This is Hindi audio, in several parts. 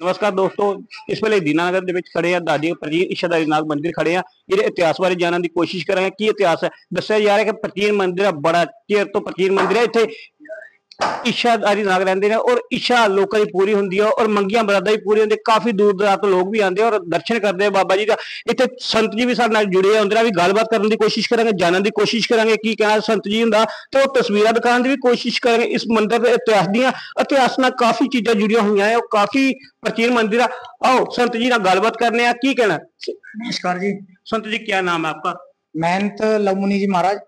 नमस्कार दोस्तों, इस ਵੇਲੇ ਦੀਨਾਨਗਰ ਦੇ ਵਿੱਚ ਖੜੇ ਆ ਦਾਦੀ ਪ੍ਰਾਚੀਨ ਇਸ਼ਾਦਾਰੀ ਨਾਗ ਮੰਦਿਰ ਖੜੇ ਆ। ਇਹਦੇ ਇਤਿਹਾਸ ਬਾਰੇ ਜਾਣਨ ਦੀ ਕੋਸ਼ਿਸ਼ ਕਰਾਂਗੇ। ਕੀ ਇਤਿਹਾਸ ਹੈ ਦੱਸਿਆ ਜਾ ਰਿਹਾ ਕਿ ਪ੍ਰਾਚੀਨ ਮੰਦਿਰ ਆ, ਬੜਾ ਚਿਰ ਤੋਂ ਪ੍ਰਾਚੀਨ ਮੰਦਿਰ ਹੈ। ਇੱਥੇ इशाधारी नाग रहते हैं और इच्छा लोगों की पूरी होंगी है और मंगिया मुरादा भी पूरी होंगी। काफी दूर दराज तो लोग भी आते हैं और दर्शन करते हैं बाबा जी का। इतने संत जी भी साथ जुड़े हैं, उनके भी गलबात करने की कोशिश करेंगे, जानने की कोशिश करेंगे की कहना संत जी होंगे, तो तस्वीर दिखाने की भी कोशिश करेंगे। इस मंदिर के इतिहास दियाँ इतिहास न काफी चीज़ा जुड़िया हुई है, काफी प्राचीन मंदिर है। आओ संत जी नाल गलबात करने की कहना। नमस्कार जी। संत जी क्या नाम है आपका? महंत लवमुनि जी महाराज।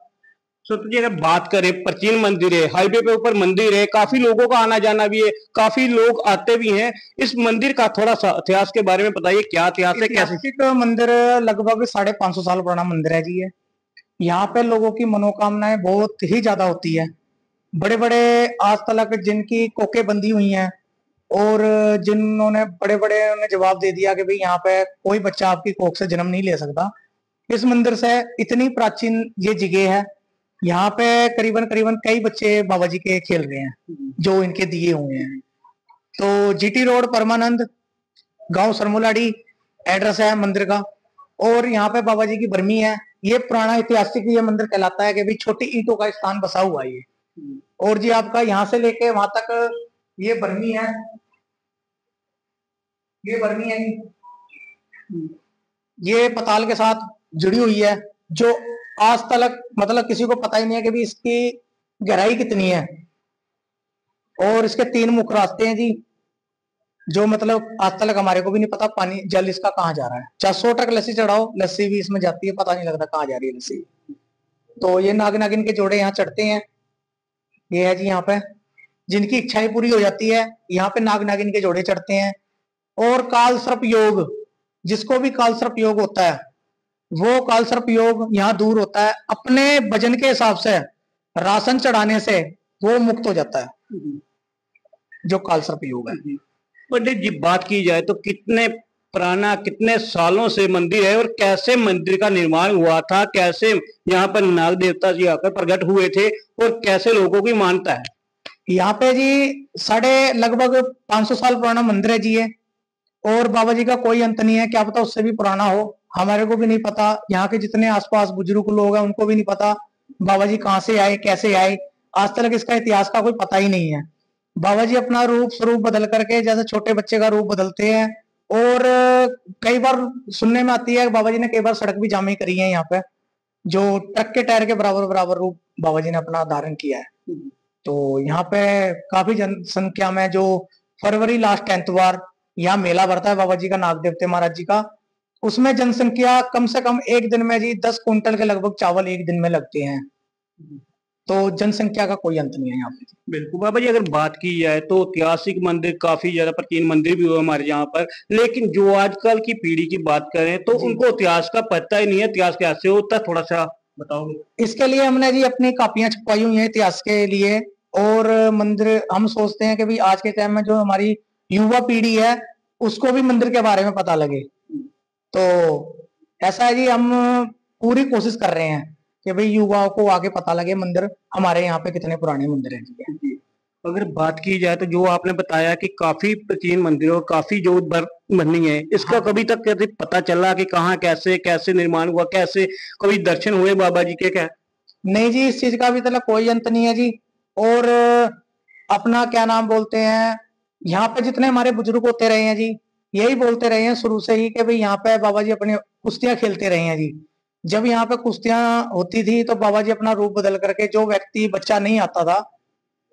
संत जी अगर बात करें, प्राचीन मंदिर है, हाईवे पे ऊपर मंदिर है, काफी लोगों का आना जाना भी है, काफी लोग आते भी हैं। इस मंदिर का थोड़ा सा इतिहास के बारे में बताइए, क्या इतिहास है? कैसे मंदिर लगभग 550 साल पुराना मंदिर है जी। है यहाँ पे लोगों की मनोकामनाएं बहुत ही ज्यादा होती है। बड़े बड़े आज तक जिनकी कोकें बंदी हुई हैं और जिन्होंने बड़े बड़े उन्हें जवाब दे दिया कि भाई यहाँ पे कोई बच्चा आपकी कोख से जन्म नहीं ले सकता। इस मंदिर से इतनी प्राचीन ये जगह है। यहाँ पे करीबन करीबन कई बच्चे बाबा जी के खेल रहे हैं जो इनके दिए हुए हैं। तो जीटी रोड परमानंद गांव सरमोलाड़ी एड्रेस है मंदिर का। और यहाँ पे बाबा जी की बरमी है। ये पुराना ऐतिहासिक ये मंदिर कहलाता है कि भाई छोटी ईंटों का स्थान बसा हुआ है ये। और जी आपका यहाँ से लेके वहां तक ये बरमी है, ये बरमी है, ये पताल के साथ जुड़ी हुई है, जो आज तक मतलब किसी को पता ही नहीं है कि भी इसकी गहराई कितनी है। और इसके 3 मुख्य रास्ते हैं जी, जो मतलब आज तक हमारे को भी नहीं पता पानी जल इसका कहाँ जा रहा है। चाहे 100 ट्रक लस्सी चढ़ाओ, लस्सी भी इसमें जाती है, पता नहीं लगता कहाँ जा रही है लस्सी। तो ये नाग नागिन के जोड़े यहाँ चढ़ते हैं। ये है जी यहाँ पे जिनकी इच्छाएं पूरी हो जाती है, यहाँ पे नाग नागिन के जोड़े चढ़ते हैं। और काल सर्प योग, जिसको भी काल सर्प योग होता है वो काल सर्प योग यहाँ दूर होता है। अपने वजन के हिसाब से राशन चढ़ाने से वो मुक्त हो जाता है, जो काल सर्प योग है। पंडित जी बात की जाए तो कितने पुराना, कितने सालों से मंदिर है और कैसे मंदिर का निर्माण हुआ था, कैसे यहाँ पर नाग देवता जी आकर प्रकट हुए थे और कैसे लोगों की मानता है? यहाँ पे जी लगभग 500 साल पुराना मंदिर है जी ये। और बाबा जी का कोई अंत नहीं है, क्या पता उससे भी पुराना हो, हमारे को भी नहीं पता। यहाँ के जितने आसपास बुजुर्ग लोग हैं उनको भी नहीं पता बाबा जी कहाँ से आए, कैसे आए। आज तक इसका इतिहास का कोई पता ही नहीं है। बाबा जी अपना रूप स्वरूप बदल करके जैसे छोटे बच्चे का रूप बदलते हैं। और कई बार सुनने में आती है बाबा जी ने कई बार सड़क भी जामे करी है यहाँ पे, जो ट्रक के टायर के बराबर बराबर रूप बाबा जी ने अपना धारण किया है। तो यहाँ पे काफी जनसंख्या में जो फरवरी लास्ट 10th वार यहाँ मेला भरता है बाबा जी का, नाग देवते महाराज जी का। उसमें जनसंख्या कम से कम एक दिन में जी 10 कुंटल के लगभग चावल एक दिन में लगते हैं। तो जनसंख्या का कोई अंत नहीं है यहाँ पे। बिल्कुल बाबा जी, अगर बात की जाए तो ऐतिहासिक मंदिर काफी ज्यादा प्राचीन मंदिर भी हुए हमारे यहाँ पर, लेकिन जो आजकल की पीढ़ी की बात करें तो उनको इतिहास का पता ही नहीं है। इतिहास कैसे होता है थोड़ा सा बताओगे? इसके लिए हमने जी अपनी कापियां छपवाई हुई है इतिहास के लिए। और मंदिर हम सोचते हैं कि भाई आज के टाइम में जो हमारी युवा पीढ़ी है उसको भी मंदिर के बारे में पता लगे। तो ऐसा है जी, हम पूरी कोशिश कर रहे हैं कि भाई युवाओं को आगे पता लगे मंदिर हमारे यहाँ पे कितने पुराने मंदिर हैं। अगर बात की जाए तो जो आपने बताया कि काफी प्राचीन मंदिर और काफी जो बनी है, इसका कभी तक कैसे पता चला कि कहाँ कैसे कैसे निर्माण हुआ, कैसे कभी दर्शन हुए बाबा जी के? क्या नहीं जी, इस चीज का भी मतलब कोई अंत नहीं है जी। और अपना क्या नाम बोलते हैं, यहाँ पे जितने हमारे बुजुर्ग होते रहे हैं जी यही बोलते रहे हैं शुरू से ही कि भाई यहाँ पे बाबा जी अपने कुश्तियां खेलते रहे हैं जी। जब यहाँ पे कुश्तियां होती थी तो बाबा जी अपना रूप बदल करके, जो व्यक्ति बच्चा नहीं आता था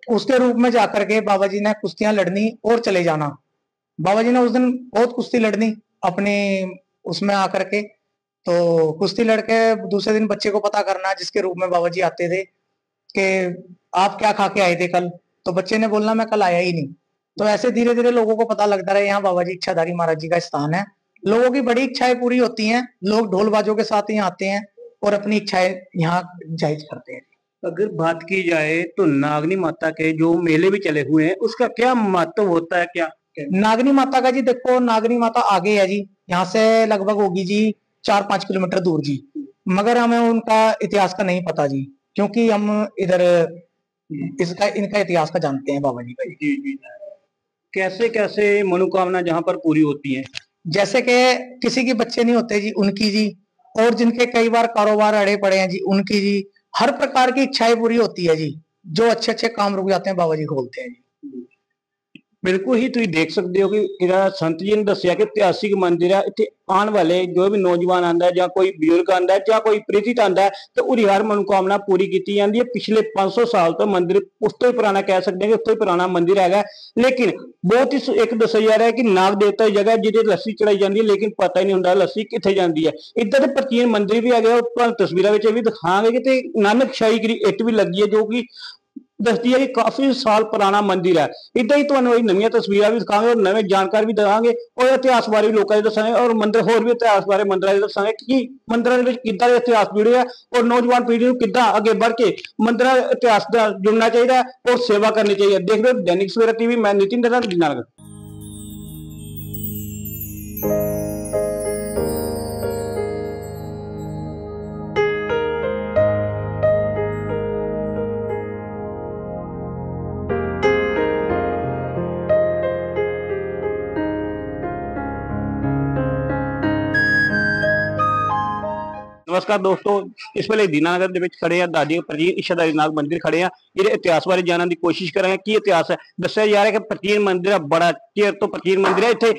उसके रूप में जाकर के बाबा जी ने कुश्तियां लड़नी और चले जाना। बाबा जी ने उस दिन बहुत कुश्ती लड़नी अपने उसमें आकर के। तो कुश्ती लड़के दूसरे दिन बच्चे को पता करना, जिसके रूप में बाबा जी आते थे, कि आप क्या खा के आए थे कल। तो बच्चे ने बोलना मैं कल आया ही नहीं। तो ऐसे धीरे धीरे लोगों को पता लगता रहा यहाँ बाबा जी इच्छाधारी महाराज जी का स्थान है। लोगों की बड़ी इच्छाएं पूरी होती हैं, लोग ढोल बाजों के साथ यहाँ आते हैं और अपनी इच्छाएं यहाँ जाहिर करते हैं। अगर बात की जाए तो नागनी माता के जो मेले भी चले हुए हैं उसका क्या महत्व होता है? क्या नागनी माता का जी देखो, नागनी माता आगे है जी, यहाँ से लगभग होगी जी 4-5 किलोमीटर दूर जी। मगर हमें उनका इतिहास का नहीं पता जी, क्योंकि हम इधर इनका इतिहास का जानते हैं बाबा जी का। जी जी, कैसे कैसे मनोकामना जहाँ पर पूरी होती है? जैसे कि किसी के बच्चे नहीं होते जी, उनकी जी, और जिनके कई बार कारोबार अड़े पड़े हैं जी, उनकी जी, हर प्रकार की इच्छाएं पूरी होती है जी। जो अच्छे अच्छे काम रुक जाते हैं बाबा जी खोलते हैं जी। बिल्कुल ही तुम देख सकते हो कि ਜਿਹੜਾ ਸੰਤ ਜੀ ਨੇ ਦੱਸਿਆ ਕਿ ਇਤਿਹਾਸਿਕ ਮੰਦਿਰ ਹੈ ਇੱਥੇ ਆਉਣ ਵਾਲੇ ਜੋ ਵੀ ਨੌਜਵਾਨ ਆਂਦਾ ਹੈ ਜਾਂ ਕੋਈ ਬਜ਼ੁਰਗ ਆਂਦਾ ਹੈ ਜਾਂ ਕੋਈ ਪ੍ਰੀਤਿਤ ਆਂਦਾ ਹੈ ਤੇ ਉਹਦੀ ਹਰ ਮਨੋਕਾਮਨਾ ਪੂਰੀ ਕੀਤੀ ਜਾਂਦੀ ਹੈ। ਪਿਛਲੇ 500 ਸਾਲ ਤੋਂ ਮੰਦਿਰ ਉਸ ਤੋਂ ਹੀ ਪੁਰਾਣਾ ਕਹਿ ਸਕਦੇ ਹਾਂ ਕਿ ਉਸ ਤੋਂ ਹੀ ਪੁਰਾਣਾ ਮੰਦਿਰ ਹੈਗਾ। ਲੇਕਿਨ ਬਹੁਤ ਹੀ ਇੱਕ ਦੱਸਿਆ ਜਾ ਰਿਹਾ ਹੈ ਕਿ ਨਾਗ ਦੇਵਤਾ ਦੀ ਜਗ੍ਹਾ ਜਿਹਦੇ ਲੱਸੀ ਚੜਾਈ ਜਾਂਦੀ ਹੈ, ਲੇਕਿਨ ਪਤਾ ਹੀ ਨਹੀਂ ਹੁੰਦਾ ਲੱਸੀ ਕਿੱਥੇ ਜਾਂਦੀ ਹੈ। ਇੱਦਾਂ ਦੇ ਪ੍ਰਾਚੀਨ ਮੰਦਿਰ ਵੀ ਹੈਗੇ, ਉਹ ਤੁਹਾਨੂੰ ਤਸਵੀਰਾਂ ਵਿੱਚ ਇਹ ਵੀ ਦਿਖਾਵਾਂਗੇ ਕਿ ਤੇ ਨਾਨਕਸ਼ਾਹੀ ਦੀ ਇੱਟ ਵੀ ਲੱਗੀ ਹੈ ਜੋ ਕਿ ਦੱਸਦੀ ਹੈ ਕਿ ਕਾਫੀ ਸਾਲ ਪੁਰਾਣਾ ਮੰਦਿਰ ਹੈ। ਇਦਾਂ ਹੀ ਤੁਹਾਨੂੰ ਇਹ ਨਵੀਆਂ ਤਸਵੀਰਾਂ ਵੀ ਦਿਖਾਵਾਂਗੇ ਔਰ ਨਵੇਂ ਜਾਣਕਾਰੀ ਵੀ ਦੇਵਾਂਗੇ ਔਰ ਇਤਿਹਾਸ ਬਾਰੇ ਵੀ ਲੋਕਾਂ ਨੂੰ ਦੱਸਾਂਗੇ ਔਰ ਮੰਦਿਰ ਹੋਰ ਵੀ ਇਤਿਹਾਸ ਬਾਰੇ ਮੰਦਿਰਾਂ ਦੇ ਦੱਸਾਂਗੇ ਕਿ ਮੰਦਿਰਾਂ ਦੇ ਵਿੱਚ ਕਿੱਦਾਂ ਦੇ ਇਤਿਹਾਸ ਜੁੜੇ ਆ ਔਰ ਨੌਜਵਾਨ ਪੀੜ੍ਹੀ ਨੂੰ ਕਿੱਦਾਂ ਅੱਗੇ ਵੱਧ ਕੇ ਮੰਦਿਰਾਂ ਇਤਿਹਾਸ ਦਾ ਜੁੜਨਾ ਚਾਹੀਦਾ ਔਰ ਸੇਵਾ ਕਰਨੀ ਚਾਹੀਦੀ ਹੈ। ਦੇਖਦੇ ਹੋ दैनिक सवेरा टीवी, मैं नितिन दत्ता दीनानगर। नमस्कार दोस्तों, इस वेले दीनानगर ਦੇ ਵਿੱਚ ਖੜੇ ਆ ਦਾਦੀ ਪ੍ਰਾਚੀਨ ਇਸ਼ਾਦਾਰੀ ਨਾਗ ਮੰਦਿਰ ਖੜੇ ਆ। ਇਹਦੇ ਇਤਿਹਾਸ ਬਾਰੇ ਜਾਣਨ ਦੀ ਕੋਸ਼ਿਸ਼ ਕਰਾਂਗੇ। ਕੀ ਇਤਿਹਾਸ ਹੈ ਦੱਸਿਆ ਜਾ ਰਿਹਾ ਕਿ ਪ੍ਰਾਚੀਨ ਮੰਦਿਰ ਹੈ, ਬੜਾ ਚਿਰ ਤੋਂ ਪ੍ਰਾਚੀਨ ਮੰਦਿਰ ਹੈ। ਇੱਥੇ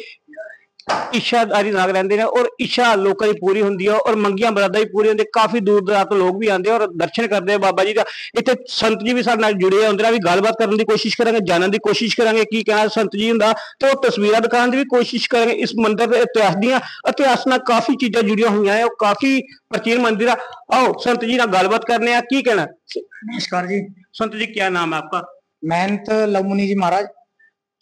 ਇਸ਼ਾਦਾਰੀ ਨਾਗ ਰਹਿੰਦੇ ਨੇ ਔਰ ਇਸ਼ਾ ਲੋਕਾਂ ਦੀ ਪੂਰੀ ਹੁੰਦੀ ਹੈ ਔਰ ਮੰਗੀਆਂ ਮੁਰਾਦਾਂ ਵੀ ਪੂਰੀ ਹੁੰਦੀਆਂ। ਕਾਫੀ ਦੂਰ ਦਰਾਜ ਤੋਂ ਲੋਕ ਵੀ ਆਉਂਦੇ ਔਰ ਦਰਸ਼ਨ ਕਰਦੇ ਆ ਬਾਬਾ ਜੀ ਦਾ। ਇੱਥੇ ਸੰਤ ਜੀ ਵੀ ਸਾਡੇ ਨਾਲ ਜੁੜੇ ਆ, ਉਹਦੇ ਨਾਲ ਵੀ ਗੱਲਬਾਤ ਕਰਨ ਦੀ ਕੋਸ਼ਿਸ਼ ਕਰਾਂਗੇ, ਜਾਣਨ ਦੀ ਕੋਸ਼ਿਸ਼ ਕਰਾਂਗੇ ਕੀ ਕਹਿਣਾ ਸੰਤ ਜੀ ਹੁੰਦਾ ਤੇ ਉਹ ਤਸਵੀਰਾਂ ਦਿਖਾਉਣ ਦੀ ਵੀ ਕੋਸ਼ਿਸ਼ ਕਰਾਂਗੇ। ਇਸ ਮੰਦਿਰ ਦੇ ਇਤਿਹਾਸ ਦੀਆਂ ਇਤਿਹਾਸ ਨਾਲ ਕਾਫੀ ਚੀਜ਼ਾਂ ਜੁੜੀਆਂ ਹੋਈਆਂ ਹੈ, ਉਹ ਕਾਫੀ प्राचीन मंदिर। आओ संत जी ना गलबात करने हैं। की कहना? नमस्कार जी। संत जी क्या नाम है आपका? महंत लवमुनि जी महाराज।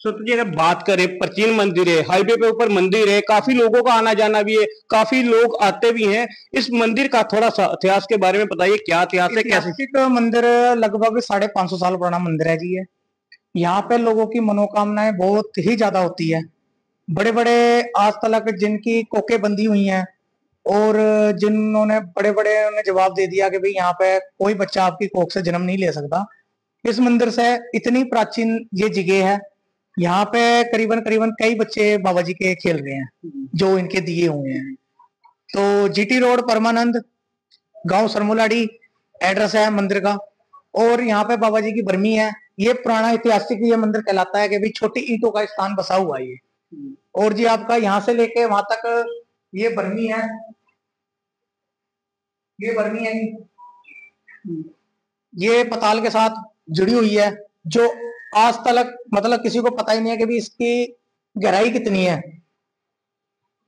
संत जी अगर बात करें प्राचीन मंदिर है, हाईवे पे ऊपर मंदिर है, काफी लोगों का आना जाना भी है, काफी लोग आते भी हैं। इस मंदिर का थोड़ा सा इतिहास के बारे में बताइए, क्या इतिहास है? कैसे मंदिर लगभग 550 साल पुराना मंदिर है जी। ये यहाँ पे लोगों की मनोकामनाएं बहुत ही ज्यादा होती है। बड़े बड़े आज तक जिनकी कोकें बंदी हुई हैं और जिन्होंने बड़े बड़े ने जवाब दे दिया कि भाई यहाँ पे कोई बच्चा आपकी कोख से जन्म नहीं ले सकता। इस मंदिर से इतनी प्राचीन ये जगह है, यहाँ पे करीबन करीबन कई बच्चे बाबा जी के खेल रहे हैं जो इनके दिए हुए हैं। तो जीटी रोड परमानंद गांव सरमुलाड़ी एड्रेस है मंदिर का। और यहाँ पे बाबा जी की बरमी है। ये पुराना ऐतिहासिक ये मंदिर कहलाता है कि भाई छोटी ईंटों का स्थान बसा हुआ है ये। और जी आपका यहाँ से लेके वहां तक ये बरमी है, ये बरमी है, ये पताल के साथ जुड़ी हुई है जो आज तक मतलब किसी को पता ही नहीं है कि भी इसकी गहराई कितनी है।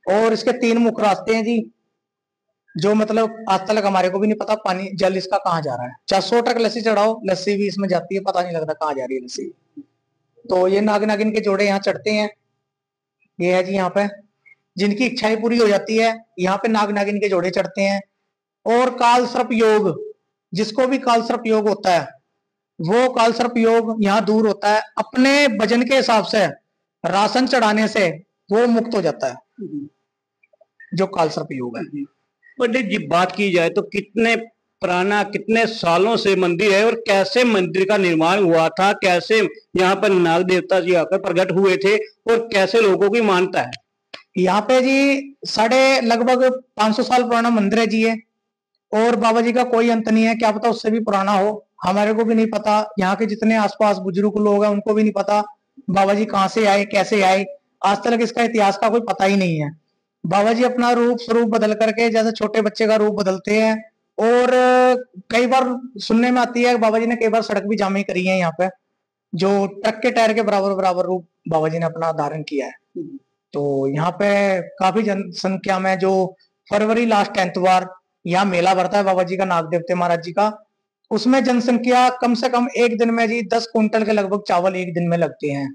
और इसके 3 मुख्य रास्ते हैं जी, जो मतलब आज तक हमारे को भी नहीं पता पानी जल इसका कहाँ जा रहा है। चाहे 100 ट्रक लस्सी चढ़ाओ, लस्सी भी इसमें जाती है, पता नहीं लगता कहाँ जा रही है लस्सी। तो ये नाग नागिन के जोड़े यहाँ चढ़ते हैं। ये है जी यहाँ पे जिनकी इच्छाएं पूरी हो जाती है, यहाँ पे नाग नागिन के जोड़े चढ़ते हैं। और काल सर्प योग, जिसको भी काल सर्प योग होता है वो काल सर्प योग यहाँ दूर होता है। अपने वजन के हिसाब से राशन चढ़ाने से वो मुक्त हो जाता है, जो काल सर्प योग है। पंडित जी बात की जाए तो कितने पुराना, कितने सालों से मंदिर है और कैसे मंदिर का निर्माण हुआ था, कैसे यहाँ पर नाग देवता जी आकर प्रकट हुए थे और कैसे लोगों की मानता है? यहाँ पे जी लगभग 500 साल पुराना मंदिर है जी ये। और बाबा जी का कोई अंत नहीं है, क्या पता उससे भी पुराना हो, हमारे को भी नहीं पता। यहाँ के जितने आसपास बुजुर्ग लोग हैं उनको भी नहीं पता बाबा जी कहाँ से आए, कैसे आए। आज तक इसका इतिहास का कोई पता ही नहीं है। बाबा जी अपना रूप स्वरूप बदल करके जैसे छोटे बच्चे का रूप बदलते हैं। और कई बार सुनने में आती है बाबा जी ने कई बार सड़क भी जामे करी है यहाँ पे, जो ट्रक के टायर के बराबर बराबर रूप बाबा जी ने अपना धारण किया है। तो यहाँ पे काफी जनसंख्या में जो फरवरी लास्ट 10th वार यहाँ मेला भरता है बाबा जी का, नाग देवते महाराज जी का, उसमें जनसंख्या कम से कम एक दिन में जी 10 कुंटल के लगभग चावल एक दिन में लगते हैं।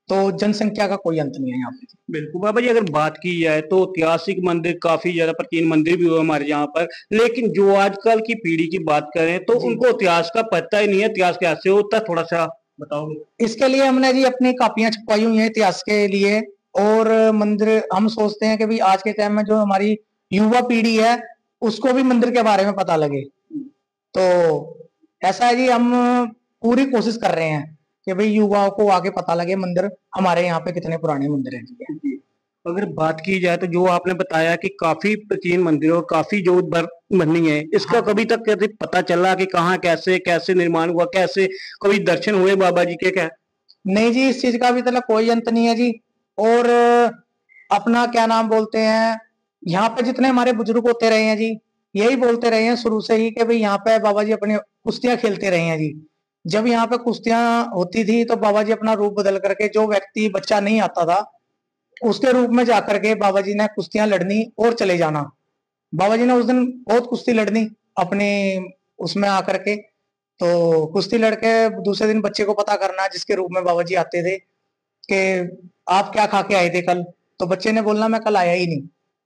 तो जनसंख्या का कोई अंत नहीं है यहाँ पे। बिल्कुल बाबा जी, अगर बात की जाए तो ऐतिहासिक मंदिर काफी ज्यादा प्राचीन मंदिर भी हुए हमारे यहाँ पर, लेकिन जो आजकल की पीढ़ी की बात करें तो उनको इतिहास का पता ही नहीं है। इतिहास कैसे होता है थोड़ा सा बताओगे? इसके लिए हमने जी अपनी कापियां छपवाई हुई है इतिहास के लिए। और मंदिर हम सोचते हैं कि भाई आज के टाइम में जो हमारी युवा पीढ़ी है उसको भी मंदिर के बारे में पता लगे। तो ऐसा है जी, हम पूरी कोशिश कर रहे हैं कि भाई युवाओं को आगे पता लगे मंदिर हमारे यहाँ पे कितने पुराने मंदिर हैं जी। अगर बात की जाए तो जो आपने बताया कि काफी प्राचीन मंदिर और काफी जो बनी है, इसका कभी तक कभी पता चला कि कहाँ कैसे कैसे निर्माण हुआ, कैसे कभी दर्शन हुए बाबा जी के क्या? नहीं जी, इस चीज का भी मतलब कोई अंत नहीं है जी। और अपना क्या नाम बोलते हैं, यहाँ पे जितने हमारे बुजुर्ग होते रहे हैं जी, यही बोलते रहे हैं शुरू से ही कि भाई यहाँ पे बाबा जी अपने कुश्तियां खेलते रहे हैं जी। जब यहाँ पे कुश्तियां होती थी तो बाबा जी अपना रूप बदल करके, जो व्यक्ति बच्चा नहीं आता था उसके रूप में जाकर के बाबा जी ने कुश्तियां लड़नी और चले जाना। बाबा जी ने उस दिन बहुत कुश्ती लड़नी अपने उसमें आकर के, तो कुश्ती लड़के दूसरे दिन बच्चे को पता करना जिसके रूप में बाबा जी आते थे कि आप क्या खा के आए थे कल, तो बच्चे ने बोलना मैं कल आया ही नहीं।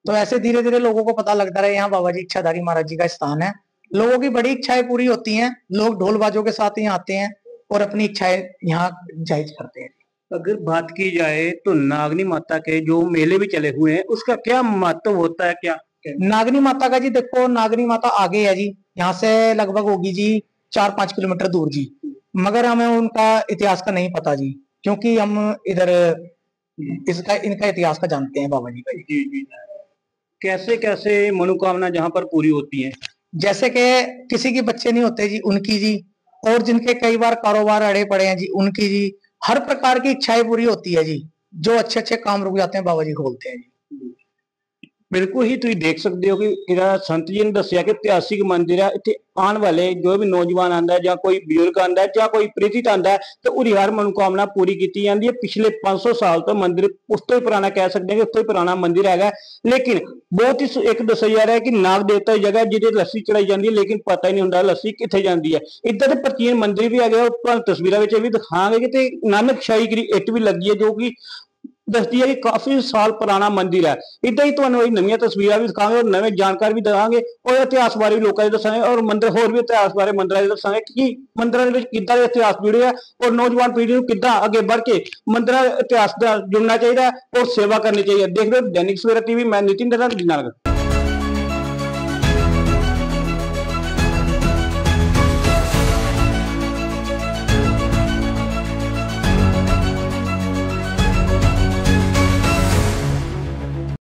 तो ऐसे धीरे धीरे लोगों को पता लगता रहा यहाँ बाबा जी इच्छाधारी महाराज जी का स्थान है। लोगों की बड़ी इच्छाएं पूरी होती हैं, लोग ढोल बाजों के साथ यहाँ आते हैं और अपनी इच्छाएं यहाँ जाहिर करते हैं। अगर बात की जाए तो नागनी माता के जो मेले भी चले हुए हैं, उसका क्या महत्व होता है क्या? नागनी माता का जी देखो, नागनी माता आगे है जी, यहाँ से लगभग होगी जी 4-5 किलोमीटर दूर जी, मगर हमें उनका इतिहास का नहीं पता जी, क्योंकि हम इधर इनका इतिहास का जानते हैं बाबा जी का। जी जी। कैसे कैसे मनोकामना जहाँ पर पूरी होती है? जैसे कि किसी के बच्चे नहीं होते जी, उनकी जी, और जिनके कई बार कारोबार अड़े पड़े हैं जी, उनकी जी, हर प्रकार की इच्छाएं पूरी होती है जी। जो अच्छे अच्छे काम रुक जाते हैं बाबा जी खोलते हैं जी। बिल्कुल ही तुम देख सकते हो कि इहदा संत जी ने दसिया कि इतिहासिक मंदिर है, इतने आने वाले जो भी नौजवान आता है, कोई बजुर्ग आता है, कोई प्रेरित आता है, तो उरी हर मनोकामना पूरी की जाती है। पिछले 500 साल तो मंदिर उस तो ही पुराना कह सकते हैं कि उस तो ही पुराना मंदिर है, लेकिन बहुत ही एक दसिया जा रहा है कि नाग देवता की जगह जिसे लस्सी चढ़ाई जाती है, लेकिन पता ही नहीं होता लस्सी कितने जाती है। इधर तो प्राचीन मंदिर भी है, तस्वीर भी दिखाएंगे कि नानक शाही की इट भी लगी है जो कि दसदी है कि काफी साल पुराना मंदिर है। इदा ही तुहानू नवी तस्वीर भी दिखाएंगे और नवे जानकार भी देंगे और इतिहास बारे भी लोगों दसांगे और मंदिर होर भी इतिहास बारे मंदिर दसांगे कि मंदिर किदा इतिहास जुड़े है और नौजवान पीढ़ी को किदा आगे बढ़ के मंदिर इतिहास जुड़ना चाहिए और सेवा करनी चाहिए। देख रहे हो दैनिक सवेरा टीवी, मैं नितिन दलाल।